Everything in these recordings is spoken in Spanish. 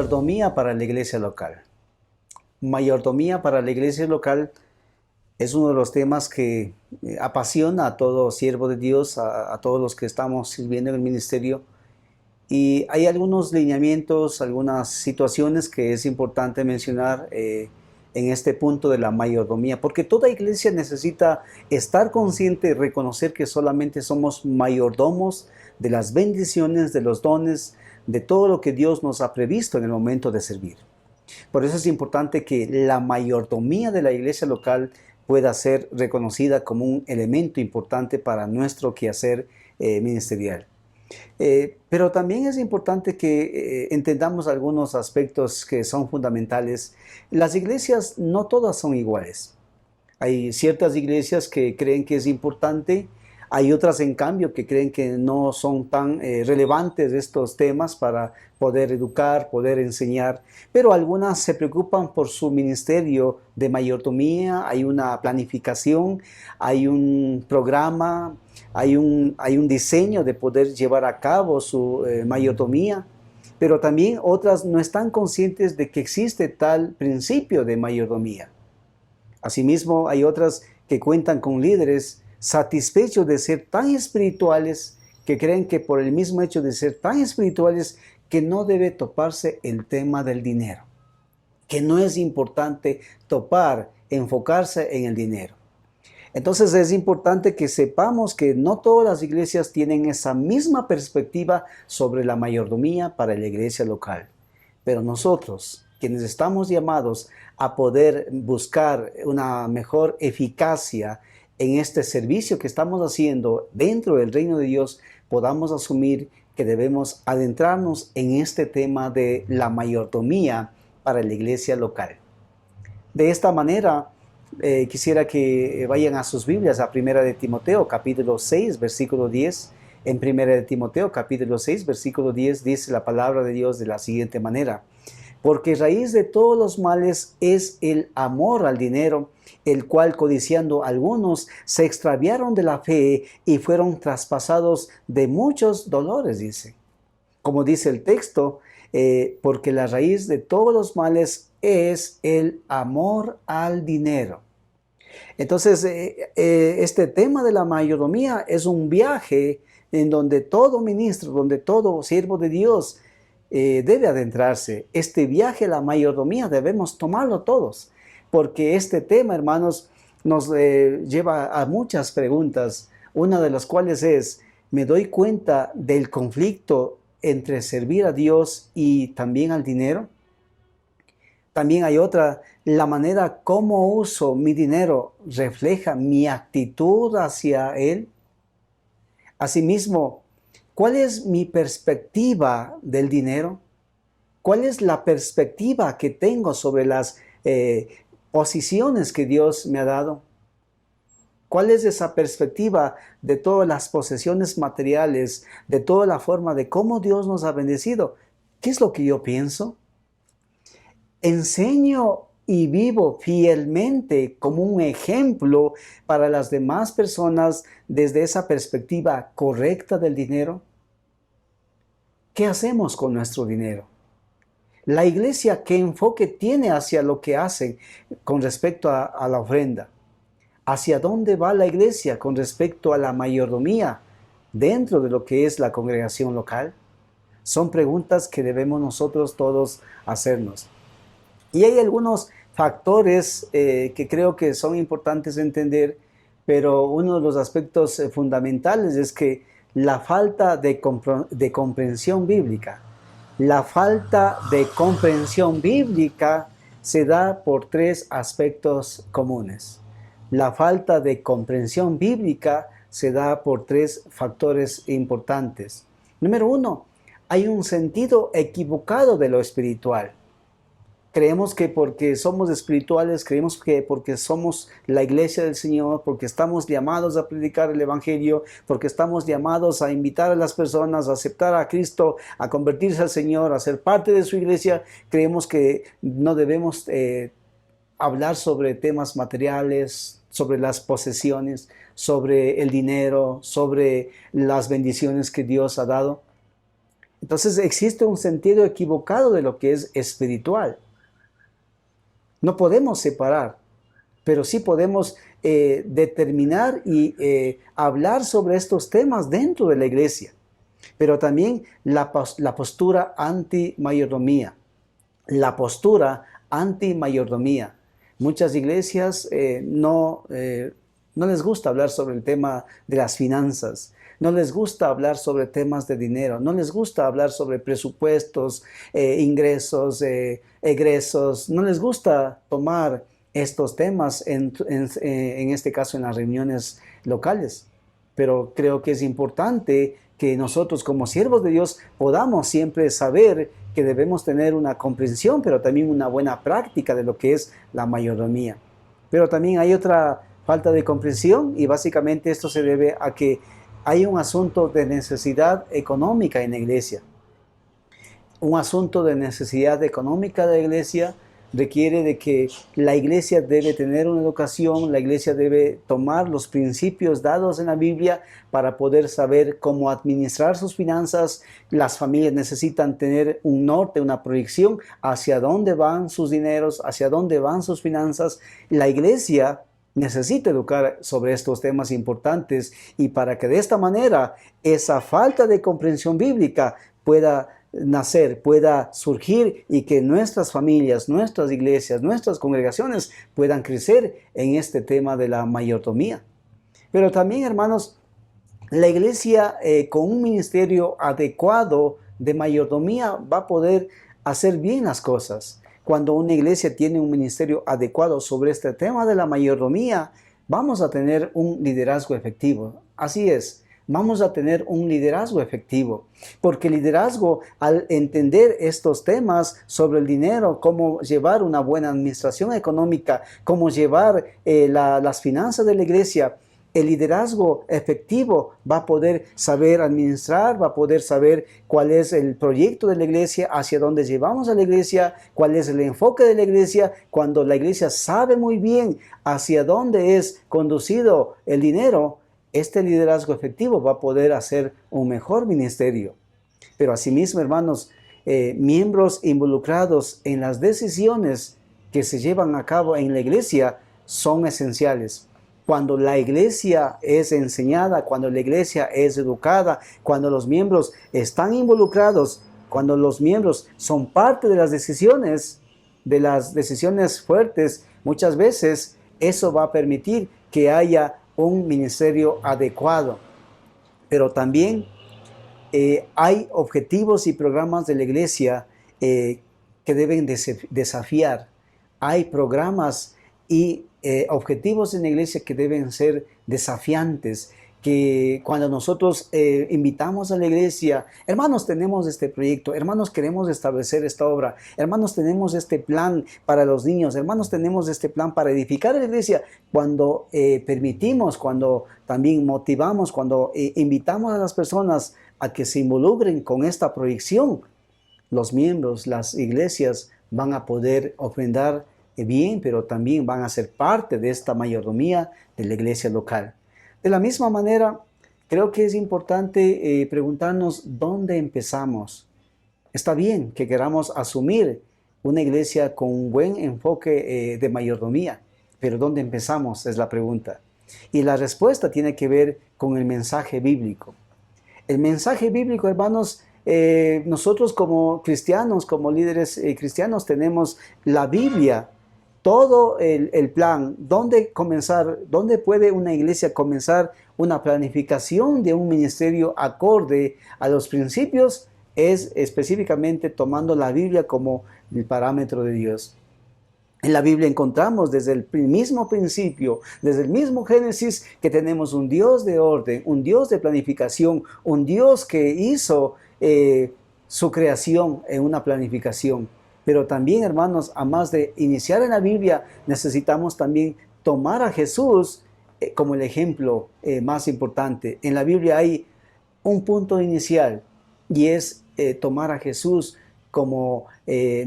Mayordomía para la iglesia local. Mayordomía para la iglesia local es uno de los temas que apasiona a todo siervo de Dios, a todos los que estamos sirviendo en el ministerio. Y hay algunos lineamientos, algunas situaciones que es importante mencionar en este punto de la mayordomía, porque toda iglesia necesita estar consciente y reconocer que solamente somos mayordomos de las bendiciones, de los dones, de todo lo que Dios nos ha previsto en el momento de servir. Por eso es importante que la mayordomía de la iglesia local pueda ser reconocida como un elemento importante para nuestro quehacer ministerial. Pero también es importante que entendamos algunos aspectos que son fundamentales. Las iglesias no todas son iguales. Hay ciertas iglesias que creen que es importante, hay otras en cambio que creen que no son tan relevantes estos temas para poder educar, poder enseñar, pero algunas se preocupan por su ministerio de mayordomía, hay una planificación, hay un programa, hay un diseño de poder llevar a cabo su mayordomía, pero también otras no están conscientes de que existe tal principio de mayordomía. Asimismo, hay otras que cuentan con líderes satisfechos de ser tan espirituales que creen que por el mismo hecho de ser tan espirituales que no debe toparse el tema del dinero, que no es importante enfocarse en el dinero. Entonces es importante que sepamos que no todas las iglesias tienen esa misma perspectiva sobre la mayordomía para la iglesia local. Pero nosotros, quienes estamos llamados a poder buscar una mejor eficacia en este servicio que estamos haciendo dentro del reino de Dios, podamos asumir que debemos adentrarnos en este tema de la mayordomía para la iglesia local. De esta manera, quisiera que vayan a sus Biblias a 1 de Timoteo, capítulo 6, versículo 10. En 1 de Timoteo, capítulo 6, versículo 10, dice la palabra de Dios de la siguiente manera: porque raíz de todos los males es el amor al dinero, el cual codiciando algunos se extraviaron de la fe y fueron traspasados de muchos dolores, dice. Como dice el texto, porque la raíz de todos los males es el amor al dinero. Entonces, este tema de la mayordomía es un viaje en donde todo ministro, donde todo siervo de Dios debe adentrarse. Este viaje a la mayordomía debemos tomarlo todos, porque este tema, hermanos, nos lleva a muchas preguntas, una de las cuales es: ¿me doy cuenta del conflicto entre servir a Dios y también al dinero? También hay otra: la manera como uso mi dinero refleja mi actitud hacia él. Asimismo, ¿cuál es mi perspectiva del dinero? ¿Cuál es la perspectiva que tengo sobre las posiciones que Dios me ha dado? ¿Cuál es esa perspectiva de todas las posesiones materiales, de toda la forma de cómo Dios nos ha bendecido? ¿Qué es lo que yo pienso? ¿Enseño y vivo fielmente como un ejemplo para las demás personas desde esa perspectiva correcta del dinero? ¿Qué hacemos con nuestro dinero? La iglesia, ¿qué enfoque tiene hacia lo que hacen con respecto a la ofrenda? ¿Hacia dónde va la iglesia con respecto a la mayordomía dentro de lo que es la congregación local? Son preguntas que debemos nosotros todos hacernos. Y hay algunos factores que creo que son importantes de entender, pero uno de los aspectos fundamentales es que la falta de comprensión bíblica. La falta de comprensión bíblica se da por tres aspectos comunes. La falta de comprensión bíblica se da por tres factores importantes. Número uno, hay un sentido equivocado de lo espiritual. Creemos que porque somos espirituales, creemos que porque somos la iglesia del Señor, porque estamos llamados a predicar el Evangelio, porque estamos llamados a invitar a las personas a aceptar a Cristo, a convertirse al Señor, a ser parte de su iglesia, creemos que no debemos hablar sobre temas materiales, sobre las posesiones, sobre el dinero, sobre las bendiciones que Dios ha dado. Entonces existe un sentido equivocado de lo que es espiritual. No podemos separar, pero sí podemos determinar y hablar sobre estos temas dentro de la iglesia. Pero también la postura anti-mayordomía. La postura anti-mayordomía. Muchas iglesias no les gusta hablar sobre el tema de las finanzas. No les gusta hablar sobre temas de dinero. No les gusta hablar sobre presupuestos, ingresos, egresos. No les gusta tomar estos temas, en este caso en las reuniones locales. Pero creo que es importante que nosotros como siervos de Dios podamos siempre saber que debemos tener una comprensión, pero también una buena práctica de lo que es la mayordomía. Pero también hay otra falta de comprensión y básicamente esto se debe a que hay un asunto de necesidad económica en la iglesia. Un asunto de necesidad económica de la iglesia requiere de que la iglesia debe tener una educación, la iglesia debe tomar los principios dados en la Biblia para poder saber cómo administrar sus finanzas. Las familias necesitan tener un norte, una proyección hacia dónde van sus dineros, hacia dónde van sus finanzas. La iglesia necesita educar sobre estos temas importantes y para que de esta manera esa falta de comprensión bíblica pueda nacer, pueda surgir y que nuestras familias, nuestras iglesias, nuestras congregaciones puedan crecer en este tema de la mayordomía. Pero también, hermanos, la iglesia con un ministerio adecuado de mayordomía va a poder hacer bien las cosas. Cuando una iglesia tiene un ministerio adecuado sobre este tema de la mayordomía, vamos a tener un liderazgo efectivo. Así es. Vamos a tener un liderazgo efectivo, porque el liderazgo, al entender estos temas sobre el dinero, cómo llevar una buena administración económica, cómo llevar las finanzas de la iglesia, el liderazgo efectivo va a poder saber administrar, va a poder saber cuál es el proyecto de la iglesia, hacia dónde llevamos a la iglesia, cuál es el enfoque de la iglesia. Cuando la iglesia sabe muy bien hacia dónde es conducido el dinero, este liderazgo efectivo va a poder hacer un mejor ministerio. Pero asimismo, hermanos, miembros involucrados en las decisiones que se llevan a cabo en la iglesia son esenciales. Cuando la iglesia es enseñada, cuando la iglesia es educada, cuando los miembros están involucrados, cuando los miembros son parte de las decisiones fuertes, muchas veces eso va a permitir que haya un ministerio adecuado. Pero también hay objetivos y programas de la iglesia que deben desafiar. Hay programas y objetivos en la iglesia que deben ser desafiantes, que cuando nosotros invitamos a la iglesia, hermanos, tenemos este proyecto, hermanos, queremos establecer esta obra, hermanos, tenemos este plan para los niños, hermanos, tenemos este plan para edificar la iglesia. Cuando permitimos, cuando también motivamos, cuando invitamos a las personas a que se involucren con esta proyección, los miembros, las iglesias van a poder ofrendar bien, pero también van a ser parte de esta mayordomía de la iglesia local. De la misma manera, creo que es importante preguntarnos dónde empezamos. Está bien que queramos asumir una iglesia con un buen enfoque de mayordomía, pero ¿dónde empezamos? Es la pregunta. Y la respuesta tiene que ver con el mensaje bíblico. El mensaje bíblico, hermanos, nosotros como cristianos, como líderes cristianos, tenemos la Biblia, todo el plan, dónde comenzar, dónde puede una iglesia comenzar una planificación de un ministerio acorde a los principios, es específicamente tomando la Biblia como el parámetro de Dios. En la Biblia encontramos desde el mismo principio, desde el mismo Génesis, que tenemos un Dios de orden, un Dios de planificación, un Dios que hizo su creación en una planificación. Pero también, hermanos, a más de iniciar en la Biblia, necesitamos también tomar a Jesús como el ejemplo más importante. En la Biblia hay un punto inicial y es tomar a Jesús como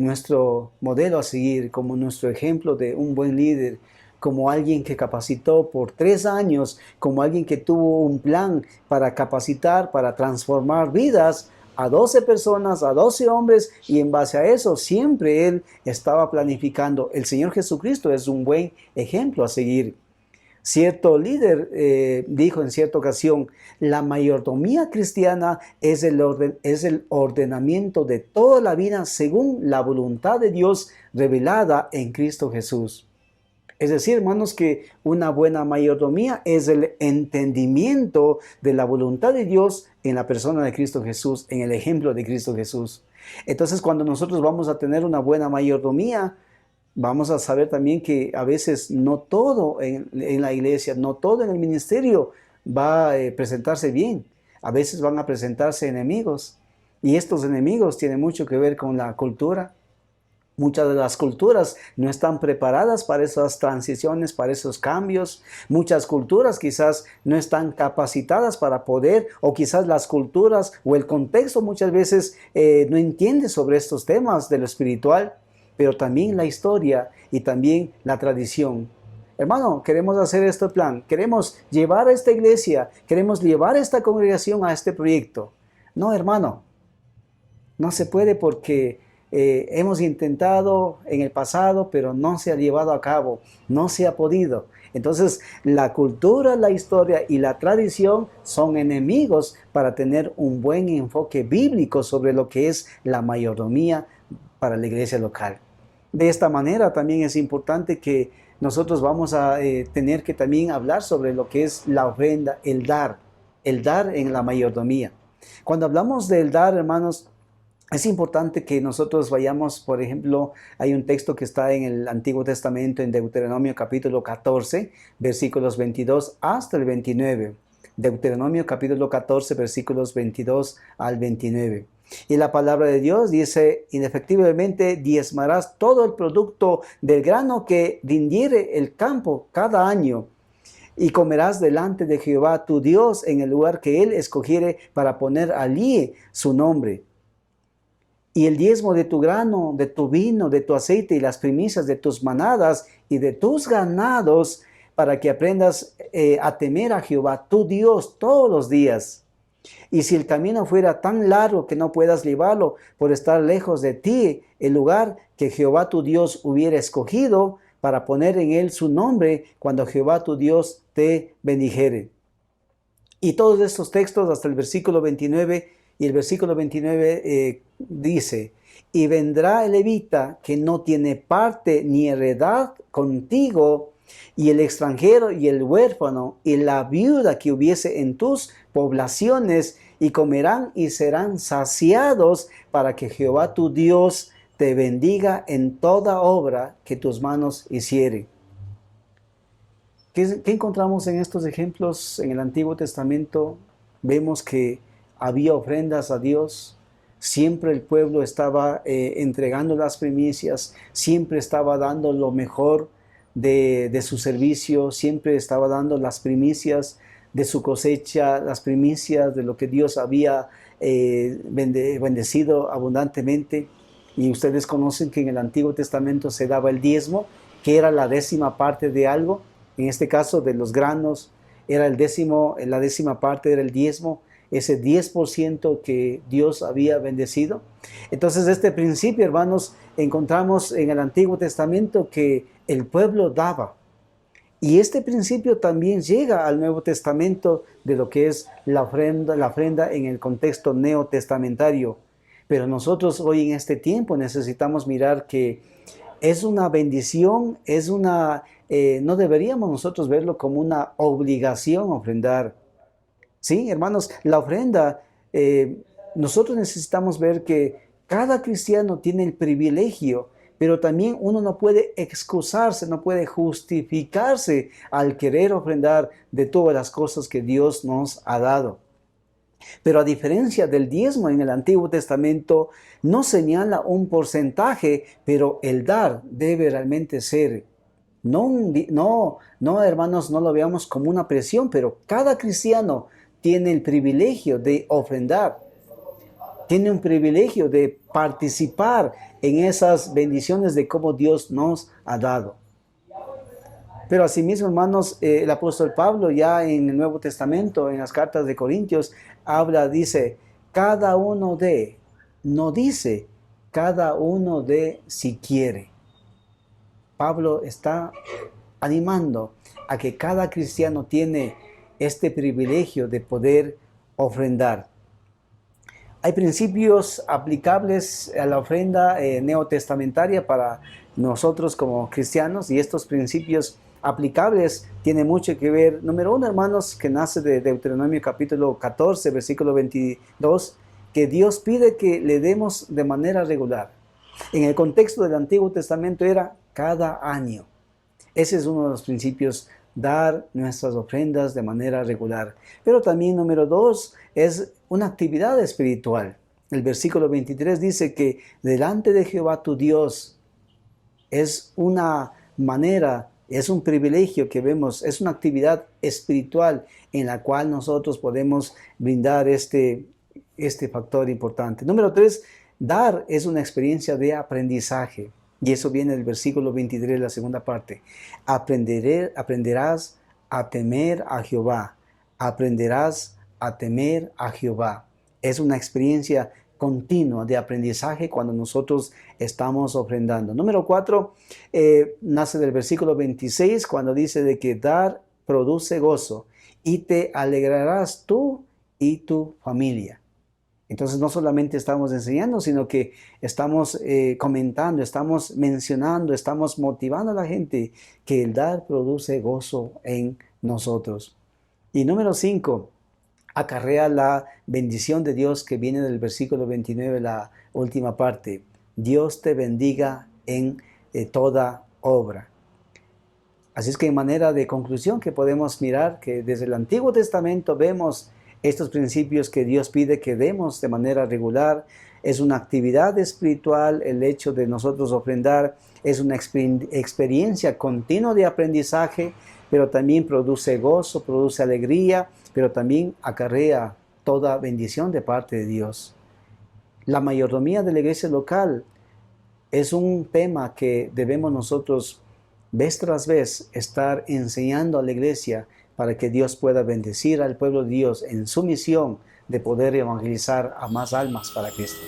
nuestro modelo a seguir, como nuestro ejemplo de un buen líder, como alguien que capacitó por 3 años, como alguien que tuvo un plan para capacitar, para transformar vidas a 12 personas, a 12 hombres, y en base a eso siempre él estaba planificando. El Señor Jesucristo es un buen ejemplo a seguir. Cierto líder dijo en cierta ocasión, la mayordomía cristiana es el ordenamiento de toda la vida según la voluntad de Dios revelada en Cristo Jesús. Es decir, hermanos, que una buena mayordomía es el entendimiento de la voluntad de Dios en la persona de Cristo Jesús, en el ejemplo de Cristo Jesús. Entonces, cuando nosotros vamos a tener una buena mayordomía, vamos a saber también que a veces no todo en la iglesia, no todo en el ministerio va a presentarse bien. A veces van a presentarse enemigos. Y estos enemigos tienen mucho que ver con la cultura. Muchas de las culturas no están preparadas para esas transiciones, para esos cambios. Muchas culturas quizás no están capacitadas para poder, o quizás las culturas o el contexto muchas veces no entiende sobre estos temas de lo espiritual, pero también la historia y también la tradición. Hermano, queremos hacer este plan, queremos llevar a esta iglesia, queremos llevar a esta congregación a este proyecto. No, hermano, no se puede porque hemos intentado en el pasado, pero no se ha llevado a cabo, no se ha podido. Entonces, la cultura, la historia y la tradición son enemigos para tener un buen enfoque bíblico sobre lo que es la mayordomía para la iglesia local. De esta manera también es importante que nosotros vamos a tener que también hablar sobre lo que es la ofrenda, el dar en la mayordomía. Cuando hablamos del dar, hermanos, es importante que nosotros vayamos, por ejemplo, hay un texto que está en el Antiguo Testamento, en Deuteronomio capítulo 14, versículos 22 hasta el 29. Deuteronomio capítulo 14, versículos 22 al 29. Y la palabra de Dios dice, indefectiblemente diezmarás todo el producto del grano que rindiere el campo cada año, y comerás delante de Jehová tu Dios en el lugar que él escogiere para poner allí su nombre. Y el diezmo de tu grano, de tu vino, de tu aceite y las primicias de tus manadas y de tus ganados, para que aprendas a temer a Jehová tu Dios todos los días. Y si el camino fuera tan largo que no puedas llevarlo por estar lejos de ti, el lugar que Jehová tu Dios hubiera escogido para poner en él su nombre cuando Jehová tu Dios te bendijere. Y todos estos textos hasta el versículo 29, y el versículo 29 dice, y vendrá el levita que no tiene parte ni heredad contigo, y el extranjero y el huérfano y la viuda que hubiese en tus poblaciones, y comerán y serán saciados, para que Jehová tu Dios te bendiga en toda obra que tus manos hicieren. ¿Qué encontramos en estos ejemplos en el Antiguo Testamento? Vemos que había ofrendas a Dios, siempre el pueblo estaba entregando las primicias, siempre estaba dando lo mejor de su servicio, siempre estaba dando las primicias de su cosecha, las primicias de lo que Dios había bendecido abundantemente. Y ustedes conocen que en el Antiguo Testamento se daba el diezmo, que era la 10ª parte de algo, en este caso de los granos, era la 10ª parte era el diezmo, ese 10% que Dios había bendecido. Entonces, este principio, hermanos, encontramos en el Antiguo Testamento que el pueblo daba. Y este principio también llega al Nuevo Testamento de lo que es la ofrenda en el contexto neotestamentario. Pero nosotros hoy en este tiempo necesitamos mirar que es una bendición, no deberíamos nosotros verlo como una obligación ofrendar. Sí, hermanos, la ofrenda, nosotros necesitamos ver que cada cristiano tiene el privilegio, pero también uno no puede excusarse, no puede justificarse al querer ofrendar de todas las cosas que Dios nos ha dado. Pero a diferencia del diezmo en el Antiguo Testamento, no señala un porcentaje, pero el dar debe realmente ser. No, hermanos, no lo veamos como una presión, pero cada cristiano tiene el privilegio de ofrendar, tiene un privilegio de participar en esas bendiciones de cómo Dios nos ha dado. Pero asimismo, hermanos, el apóstol Pablo ya en el Nuevo Testamento, en las cartas de Corintios, dice, cada uno de, no dice cada uno de si quiere. Pablo está animando a que cada cristiano tiene este privilegio de poder ofrendar. Hay principios aplicables a la ofrenda neotestamentaria para nosotros como cristianos, y estos principios aplicables tienen mucho que ver. Número uno, hermanos, que nace de Deuteronomio capítulo 14, versículo 22, que Dios pide que le demos de manera regular. En el contexto del Antiguo Testamento era cada año. Ese es uno de los principios, dar nuestras ofrendas de manera regular. Pero también, número dos, es una actividad espiritual. El versículo 23 dice que delante de Jehová tu Dios es una manera, es un privilegio que vemos, es una actividad espiritual en la cual nosotros podemos brindar este factor importante. Número tres, dar es una experiencia de aprendizaje. Y eso viene del versículo 23, la segunda parte. Aprenderás a temer a Jehová. Aprenderás a temer a Jehová. Es una experiencia continua de aprendizaje cuando nosotros estamos ofrendando. Número 4, nace del versículo 26, cuando dice de que dar produce gozo y te alegrarás tú y tu familia. Entonces no solamente estamos enseñando, sino que estamos comentando, estamos mencionando, estamos motivando a la gente que el dar produce gozo en nosotros. Y número 5, acarrea la bendición de Dios que viene del versículo 29, la última parte. Dios te bendiga en toda obra. Así es que en manera de conclusión que podemos mirar que desde el Antiguo Testamento vemos estos principios que Dios pide que demos de manera regular. Es una actividad espiritual el hecho de nosotros ofrendar, es una experiencia continua de aprendizaje, pero también produce gozo, produce alegría, pero también acarrea toda bendición de parte de Dios. La mayordomía de la iglesia local es un tema que debemos nosotros vez tras vez estar enseñando a la iglesia para que Dios pueda bendecir al pueblo de Dios en su misión de poder evangelizar a más almas para Cristo.